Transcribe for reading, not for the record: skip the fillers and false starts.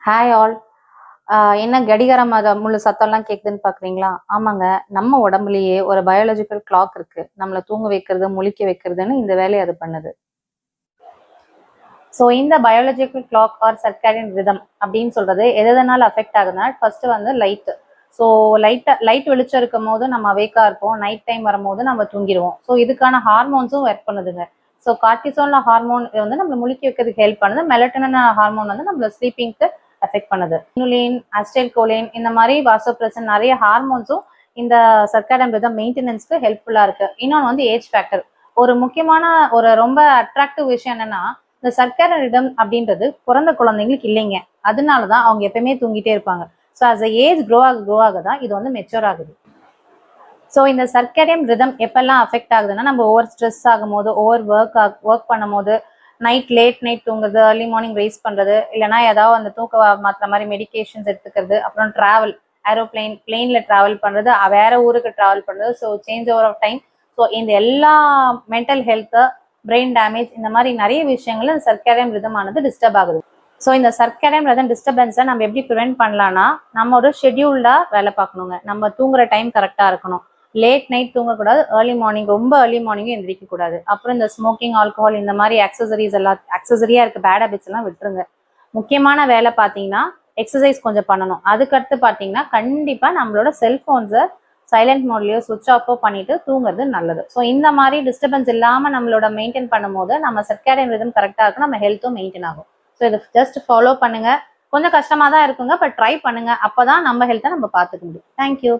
Hi all. என்ன கடிகாரம் அதை முழு சத்தம்லாம் கேட்குதுன்னு பார்க்குறீங்களா? ஆமாங்க, நம்ம உடம்புலயே ஒரு பயாலஜிக்கல் கிளாக் இருக்கு. நம்மளை தூங்க வைக்கிறது, முழிக்க வைக்கிறதுன்னு இந்த வேலையை அது பண்ணுது. ஸோ இந்த biological clock or circadian rhythm அப்படின்னு சொல்றது எதனால அஃபெக்ட் ஆகுதுன்னா, ஃபர்ஸ்ட் வந்து லைட். ஸோ லைட் வெளிச்சம் இருக்கும் போது நம்ம அவேக்கா இருப்போம், நைட் டைம் வரும்போது நம்ம தூங்கிடுவோம். ஸோ இதுக்கான ஹார்மோன்ஸும் ஒர்க் பண்ணுதுங்க. ஸோ கார்டிசோல் ஹார்மோன் வந்து நம்ம முழிக்க வைக்கிறதுக்கு ஹெல்ப் பண்ணுது. மெலட்டோனின் ஹார்மோன் வந்து நம்ம ஸ்லீப்பிங்க்கு எஃபெக்ட் பண்ணுது. இனுலின், அஸ்டைல்கோலின் இந்த மாதிரி வாசோப்ரெசன் நிறைய ஹார்மோன்ஸும் இந்த சர்க்காடியன் ரிதம் மெயின்டெனன்ஸ்க்கு ஹெல்ப்ஃபுல்லா இருக்கு. இன்னொன்று வந்து ஏஜ் ஃபேக்டர். ஒரு முக்கியமான ஒரு ரொம்ப அட்ராக்டிவ் விஷயம் என்னன்னா, இந்த சர்க்காடியன் ரிதம் அப்படின்றது பிறந்த குழந்தைங்களுக்கு இல்லைங்க. அதனாலதான் அவங்க எப்பயுமே தூங்கிட்டே இருப்பாங்க. ஸோ அஸ் ஏஜ் க்ரோ ஆக தான் இது வந்து மெச்சூர் ஆகுது. ஸோ இந்த சர்க்காடியன் ரிதம் எப்பெல்லாம் அஃபெக்ட் ஆகுதுன்னா, நம்ம ஓவர் ஸ்ட்ரெஸ் ஆகும் போது, ஓவர் ஒர்க் பண்ணும் போது, லேட் நைட் தூங்குறது, ஏர்லி மார்னிங் ரைஸ் பண்றது, இல்லைன்னா ஏதாவது அந்த தூக்க மாத்திர மாதிரி மெடிகேஷன்ஸ் எடுத்துக்கிறது, அப்புறம் டிராவல், பிளெயின்ல டிராவல் பண்றது, வேற ஊருக்கு டிராவல் பண்றது, so change over of time. So இந்த எல்லா மென்டல் ஹெல்த், பிரெயின் டேமேஜ் இந்த மாதிரி நிறைய விஷயங்கள்ல இந்த சர்க்காடியன் ரிதமானது டிஸ்டர்ப் ஆகுது. ஸோ இந்த சர்க்காடியன் ரிதம் டிஸ்டர்பன்ஸை நம்ம எப்படி ப்ரிவென்ட் பண்ணலாம்னா, நம்ம ஒரு ஷெட்யூல்டா வேலை பார்க்கணுங்க. நம்ம தூங்குற டைம் கரெக்டா இருக்கணும். லேட் நைட் தூங்கக்கூடாது, ஏர்லி மார்னிங் ரொம்ப ஏர்லி மார்னிங்கும் எந்திரிக்க கூடாது. அப்புறம் இந்த ஸ்மோக்கிங், ஆல்கஹால் இந்த மாதிரி அக்சசரியா இருக்க பேட் ஹேபிட்ஸ் எல்லாம் விட்டுருங்க. முக்கியமான வேலை பார்த்தீங்கன்னா எக்ஸசைஸ் கொஞ்சம் பண்ணணும். அதுக்கடுத்து பார்த்தீங்கன்னா கண்டிப்பா நம்மளோட செல்போன்ஸை சைலண்ட் மோட்லயோ சுவிச் ஆஃபோ பண்ணிட்டு தூங்குறது நல்லது. ஸோ இந்த மாதிரி டிஸ்டர்பன்ஸ் இல்லாம நம்மளோட மெயின்டைன் பண்ணும்போது நம்ம சர்க்காடியன் ரிதம் கரெக்டா இருக்கும், நம்ம ஹெல்த்தும் மெயின்டைன் ஆகும். ஸோ இதை ஜஸ்ட் ஃபாலோ பண்ணுங்க. கொஞ்சம் கஷ்டமா தான் இருக்குங்க, பட் ட்ரை பண்ணுங்க. அப்பதான் நம்ம ஹெல்த்தை நம்ம பார்த்துக்க முடியும். தேங்க்யூ.